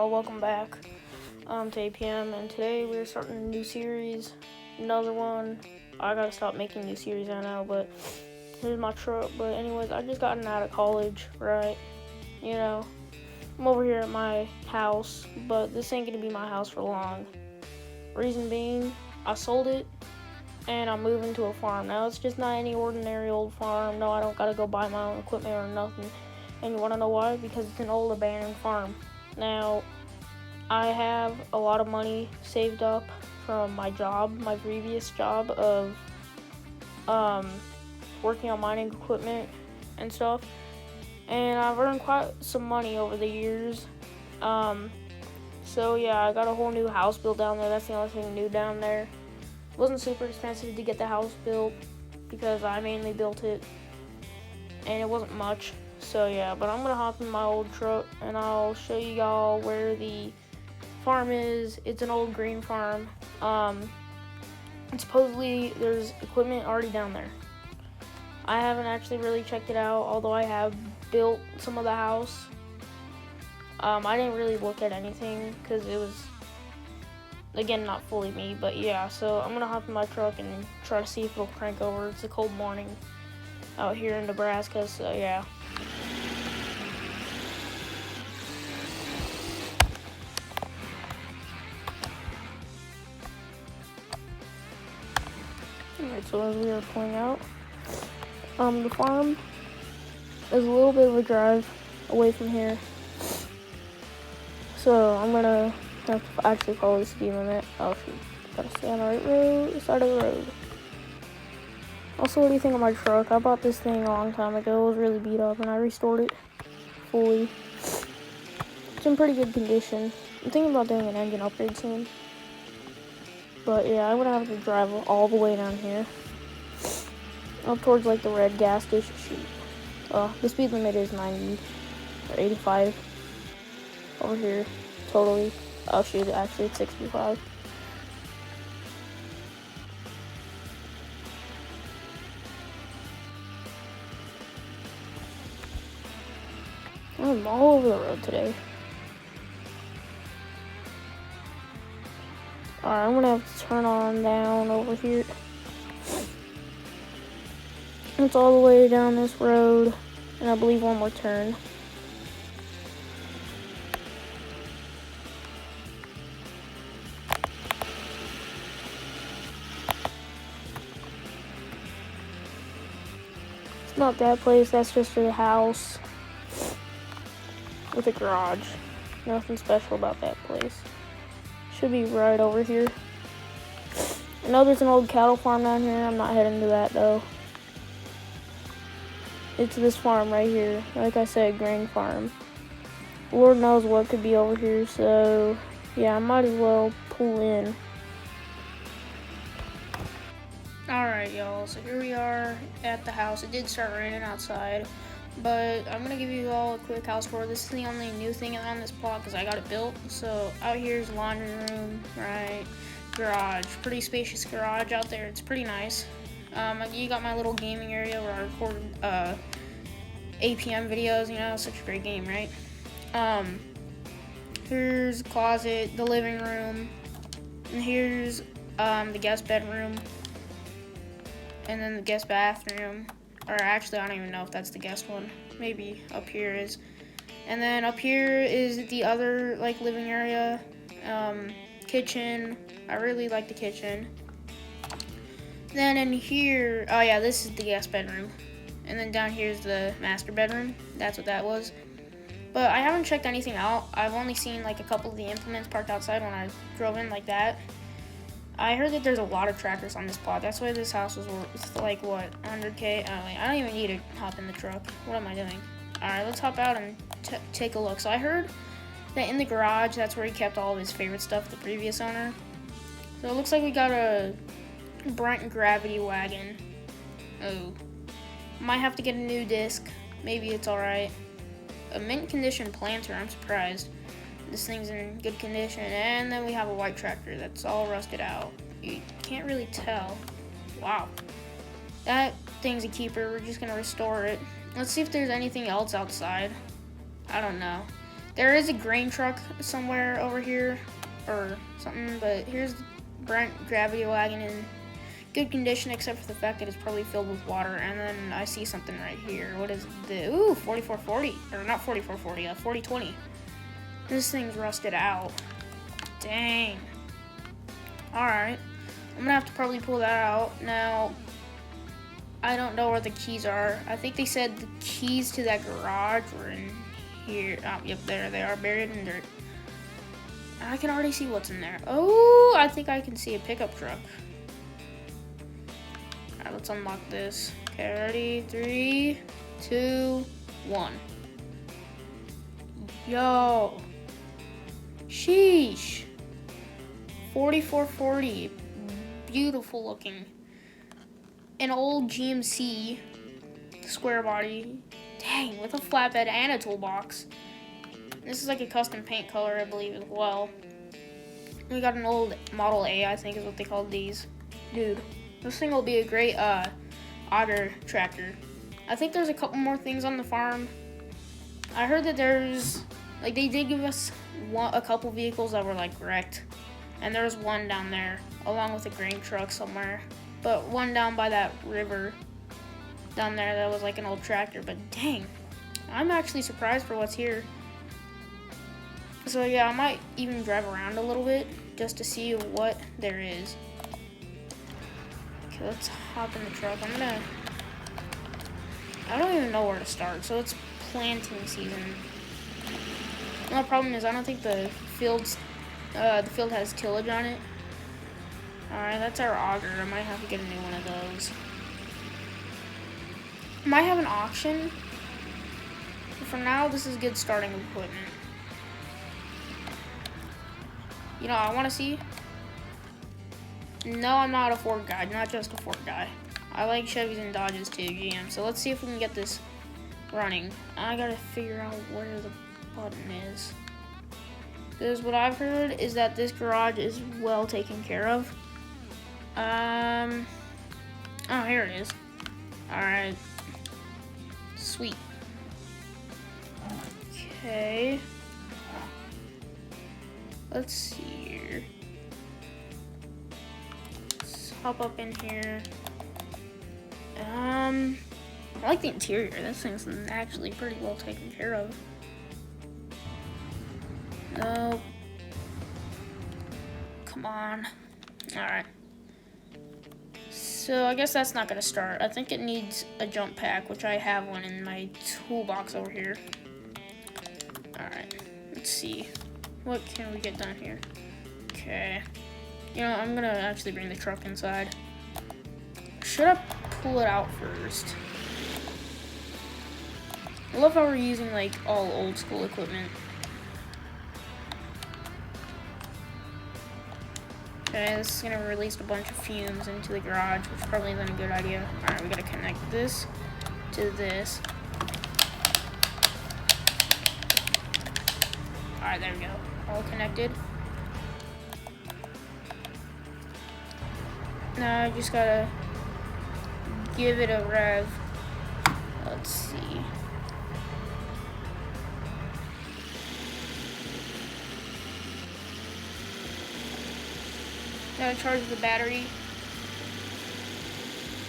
y'all, welcome back to APM, and today we're starting a new series, another one. I gotta stop making new series right now, but here's my truck. But anyways, I just gotten out of college, right? You know, I'm over here at my house, but this ain't gonna be my house for long. Reason being, I sold it, and I'm moving to a farm. Now, it's just not any ordinary old farm. No, I don't gotta go buy my own equipment or nothing. And you wanna know why? Because it's an old abandoned farm. Now, I have a lot of money saved up from my job, my previous job of working on mining equipment and stuff. And I've earned quite some money over the years. So yeah, I got a whole new house built down there. That's the only thing new down there. It wasn't super expensive to get the house built because I mainly built it, and it wasn't much. So yeah, but I'm gonna hop in my old truck and I'll show you y'all where the farm is. It's an old green farm. And supposedly there's equipment already down there. I haven't actually really checked it out, although I have built some of the house. I didn't really look at anything because it was, again, not fully me, but yeah. So I'm gonna hop in my truck and try to see if it'll crank over. It's a cold morning out here in Nebraska, so yeah. Alright, so as we were pointing out, the farm is a little bit of a drive away from here. So I'm gonna have to actually follow the speed limit. Oh shoot, gotta stay on the right road, side of the road. Also, what do you think of my truck? I bought this thing a long time ago. It was really beat up and I restored it fully. It's in pretty good condition. I'm thinking about doing an engine upgrade soon. But yeah, I'm gonna have to drive all the way down here. Up towards like the red gas station. Shoot. The speed limit is 90 or 85 over here. Totally. Oh shoot, actually it's 65. I'm all over the road today. Alright, I'm gonna have to turn on down over here. It's all the way down this road, and I believe one more turn. It's not that place, that's just a house with a garage. Nothing special about that place. Should be right over here. I know there's an old cattle farm down here. I'm not heading to that though. It's this farm right here. Like I said, grain farm. Lord knows what could be over here, so yeah, I might as well pull in. Alright, y'all, so here we are at the house. It did start raining outside, but I'm gonna give you all a quick house tour. This is the only new thing on this plot because I got it built. So out here's laundry room, right? Garage, pretty spacious garage out there. It's pretty nice. You got my little gaming area where I record APM videos. You know, such a great game, right? Here's the closet, the living room, and here's the guest bedroom, and then the guest bathroom. Or actually, I don't even know if that's the guest one. Maybe up here is. And then up here is the other like living area, kitchen. I really like the kitchen. Then in here, oh yeah, this is the guest bedroom. And then down here's the master bedroom. That's what that was. But I haven't checked anything out. I've only seen like a couple of the implements parked outside when I drove in like that. I heard that there's a lot of tractors on this plot. That's why this house was worth like what, 100K? I don't even need to hop in the truck. What am I doing? All right, let's hop out and take a look. So I heard that in the garage, that's where he kept all of his favorite stuff, the previous owner. So it looks like we got a Brent Gravity wagon. Oh, might have to get a new disc. Maybe it's all right. A mint condition planter. I'm surprised. This thing's in good condition. And then we have a white tractor that's all rusted out. You can't really tell. Wow. That thing's a keeper. We're just gonna restore it. Let's see if there's anything else outside. I don't know. There is a grain truck somewhere over here or something, but here's the Brent gravity wagon in good condition except for the fact that it's probably filled with water. And then I see something right here. What is the, ooh, 4440, or not 4440, 4020. This thing's rusted out. Dang. Alright, I'm gonna have to probably pull that out. Now, I don't know where the keys are. I think they said the keys to that garage were in here. Oh, yep, there they are, buried in dirt. I can already see what's in there. Oh, I think I can see a pickup truck. Alright, let's unlock this. Okay, ready? 3, 2, 1. Yo. Sheesh. 4440. Beautiful looking. An old GMC square body. Dang, with a flatbed and a toolbox. This is like a custom paint color, I believe, as well. We got an old Model A, I think is what they called these. Dude, this thing will be a great auger tractor. I think there's a couple more things on the farm. I heard that there's, like, they did give us a couple vehicles that were like wrecked. And there's one down there, along with a grain truck somewhere. But one down by that river down there that was like an old tractor. But dang, I'm actually surprised for what's here. So yeah, I might even drive around a little bit just to see what there is. Okay, let's hop in the truck. I don't even know where to start. So it's planting season. The only problem is I don't think the field has tillage on it. Alright, that's our auger. I might have to get a new one of those. Might have an auction. But for now, this is good starting equipment. You know, I want to see. No, I'm not a Ford guy. Not just a Ford guy. I like Chevys and Dodges too, GM. So let's see if we can get this running. I gotta figure out where the button is. Because what I've heard is that this garage is well taken care of. Oh, here it is. Alright. Sweet. Okay. Let's see here. Let's hop up in here. I like the interior. This thing's actually pretty well taken care of. No. Come on. Alright. So I guess that's not gonna start. I think it needs a jump pack, which I have one in my toolbox over here. Alright. Let's see. What can we get done here? Okay. You know, I'm gonna actually bring the truck inside. Should I pull it out first? I love how we're using like all old school equipment. Okay, this is gonna release a bunch of fumes into the garage, which probably isn't a good idea. Alright, we gotta connect this to this. Alright, there we go. All connected. Now I just gotta give it a rev. Let's see. Gotta charge the battery.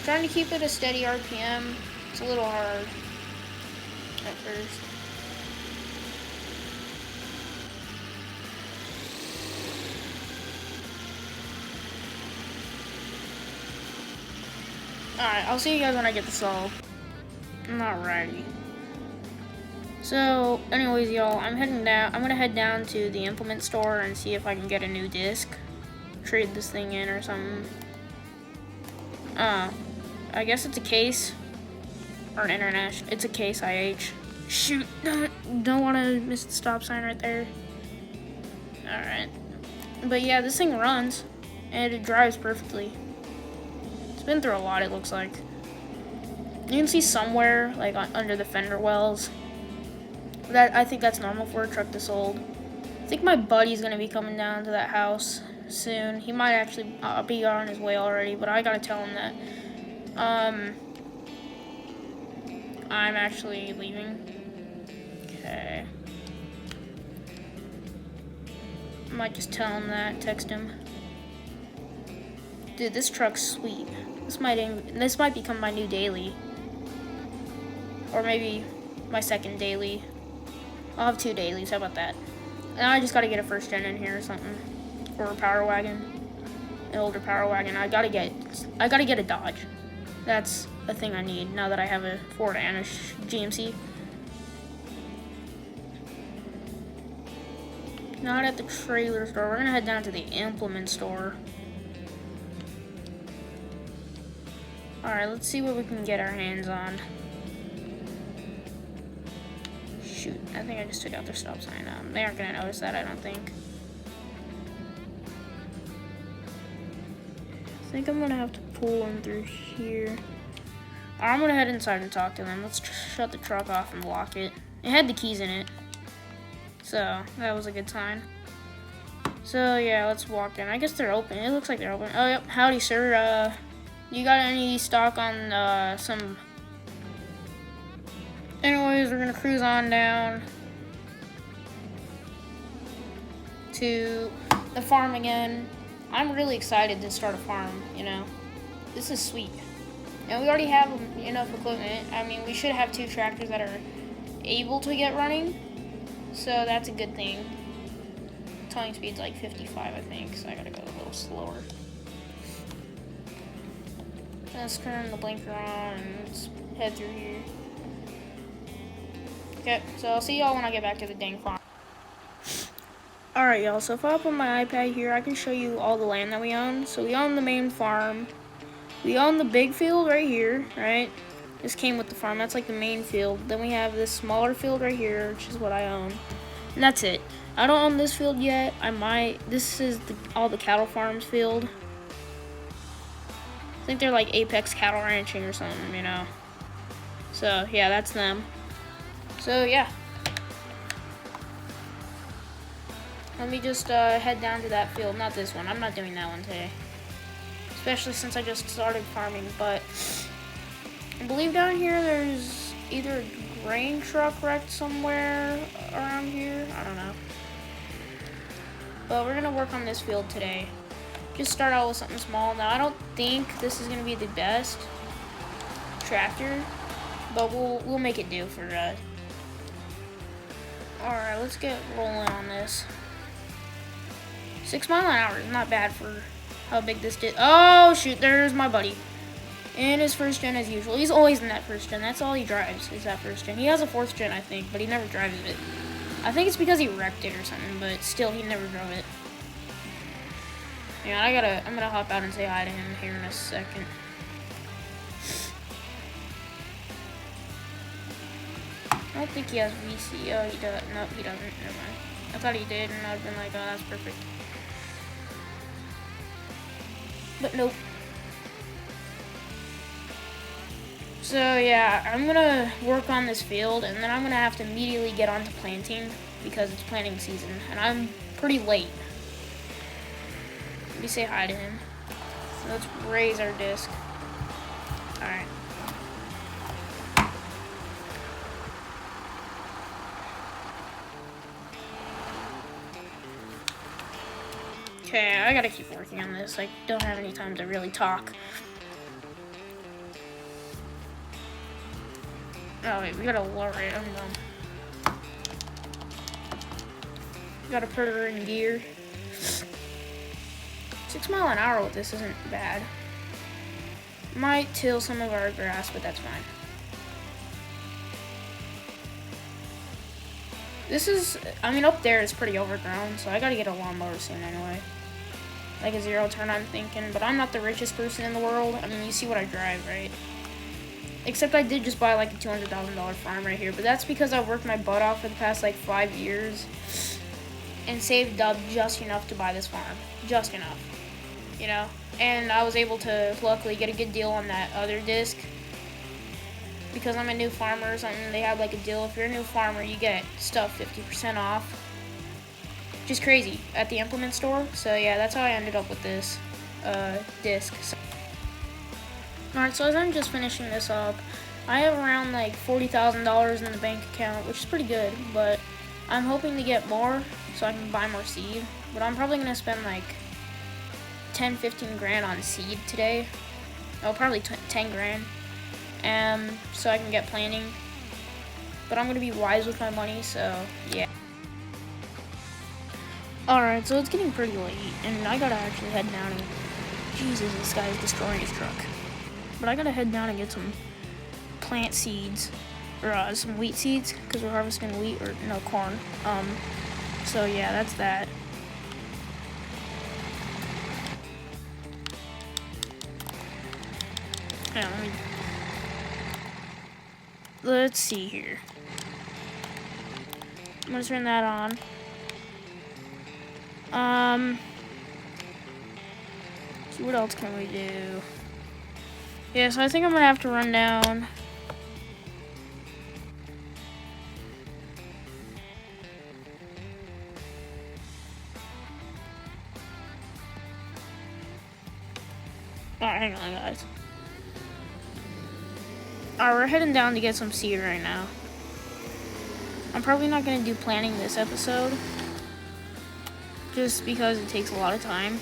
Trying to keep it a steady RPM. It's a little hard at first. Alright, I'll see you guys when I get this all. Alrighty. So, anyways, y'all, I'm gonna head down to the implement store and see if I can get a new disc. Trade this thing in or something. I guess it's a case. Or an international. It's a case IH. Shoot, don't want to miss the stop sign right there. Alright. But yeah, this thing runs. And it drives perfectly. It's been through a lot, it looks like. You can see somewhere, like under the fender wells. I think that's normal for a truck this old. I think my buddy's gonna be coming down to that house soon. He might actually be on his way already, but I gotta tell him that I'm actually leaving. Okay. I might just tell him that, text him. Dude, this truck's sweet. This might become my new daily. Or maybe my second daily. I'll have 2 dailies, how about that? Now I just gotta get a first gen in here or something. Or a power wagon. An older power wagon. I gotta get a Dodge. That's a thing I need now that I have a Ford and a GMC. Not at the trailer store. We're gonna head down to the implement store. Alright, let's see what we can get our hands on. Shoot, I think I just took out their stop sign. They aren't gonna notice that, I don't think. I think I'm gonna have to pull them through here. I'm gonna head inside and talk to them. Let's shut the truck off and lock it. It had the keys in it, so that was a good sign. So yeah, let's walk in. I guess they're open. It looks like they're open. Oh yep, howdy sir. You got any stock on some... Anyways, we're gonna cruise on down to the farm again. I'm really excited to start a farm, you know. This is sweet. And we already have enough equipment. I mean, we should have 2 tractors that are able to get running. So that's a good thing. Towing speed's like 55, I think, so I gotta go a little slower. Let's turn the blinker on and let's head through here. Okay, so I'll see y'all when I get back to the dang farm. Alright, y'all, so if I open my iPad here, I can show you all the land that we own. So we own the main farm. We own the big field right here, right? This came with the farm. That's like the main field. Then we have this smaller field right here, which is what I own. And that's it. I don't own this field yet. I might. This is all the cattle farms field. I think they're like Apex Cattle Ranching or something, you know. So, yeah, that's them. So, yeah. Let me just head down to that field. Not this one. I'm not doing that one today. Especially since I just started farming. But I believe down here there's either a grain truck wrecked somewhere around here. I don't know. But we're going to work on this field today. Just start out with something small. Now, I don't think this is going to be the best tractor. But we'll make it do for Alright, let's get rolling on this. 6 miles an hour is not bad for how big this did. Oh, shoot, there's my buddy. In his first gen as usual. He's always in that first gen. That's all he drives, is that first gen. He has a 4th gen, I think, but he never drives it. I think it's because he wrecked it or something, but still, he never drove it. Yeah, I'm gonna hop out and say hi to him here in a second. I don't think he has VC. Oh, he does. No, he doesn't. Never mind. I thought he did, and I'd been like, oh, that's perfect. But nope. So yeah, I'm gonna work on this field, and then I'm gonna have to immediately get on to planting because it's planting season, and I'm pretty late. Let me say hi to him. Let's raise our disc. All right. Okay, I gotta keep working on this. I don't have any time to really talk. Oh wait, we gotta lower it. I'm dumb. We gotta put her in gear. 6 miles an hour with this isn't bad. Might till some of our grass, but that's fine. This is, I mean, up there is pretty overgrown, so I gotta get a lawnmower soon anyway. Like a 0-turn, I'm thinking, but I'm not the richest person in the world. I mean, you see what I drive, right? Except I did just buy like a $200,000 farm right here, but that's because I worked my butt off for the past like 5 years and saved up just enough to buy this farm. Just enough, you know? And I was able to luckily get a good deal on that other disc because I'm a new farmer or something. They have like a deal. If you're a new farmer, you get stuff 50% off. Which is crazy at the implement store. So yeah, that's how I ended up with this disc. So. Alright, so as I'm just finishing this up, I have around like $40,000 in the bank account, which is pretty good, but I'm hoping to get more so I can buy more seed. But I'm probably gonna spend like 10-15 grand on seed today. Oh, probably 10 grand. So I can get planting. But I'm gonna be wise with my money, so yeah. Alright, so it's getting pretty late, and I gotta actually head down and... Jesus, this guy is destroying his truck. But I gotta head down and get some plant seeds, or some wheat seeds, because we're harvesting wheat, or no, corn. So yeah, that's that. Yeah, let's see here. I'm gonna turn that on. So what else can we do? Yeah, so I think I'm gonna have to run down. Alright, hang on, guys. Alright, we're heading down to get some seed right now. I'm probably not gonna do planting this episode, just because it takes a lot of time.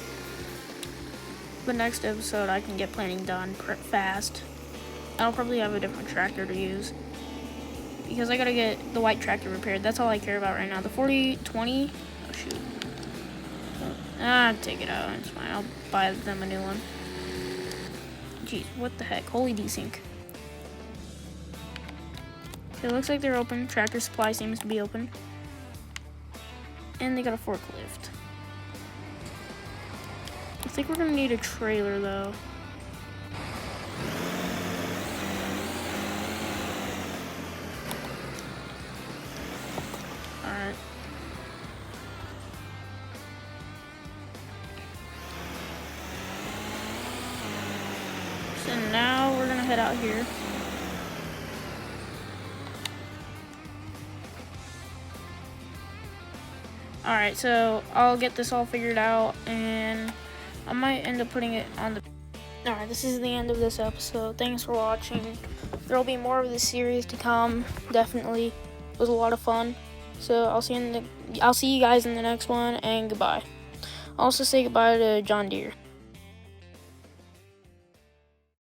But next episode, I can get planting done fast. I'll probably have a different tractor to use, because I gotta get the white tractor repaired. That's all I care about right now. The 4020, oh shoot. Take it out, it's fine. I'll buy them a new one. Jeez, what the heck? Holy desync. Okay, it looks like they're open. Tractor Supply seems to be open. And they got a forklift. I think we're gonna need a trailer though. Alright. So now we're gonna head out here. Alright, so I'll get this all figured out, and I might end up putting it on the... Alright, this is the end of this episode. Thanks for watching. There will be more of this series to come, definitely. It was a lot of fun. So I'll see you guys in the next one, and goodbye. Also say goodbye to John Deere.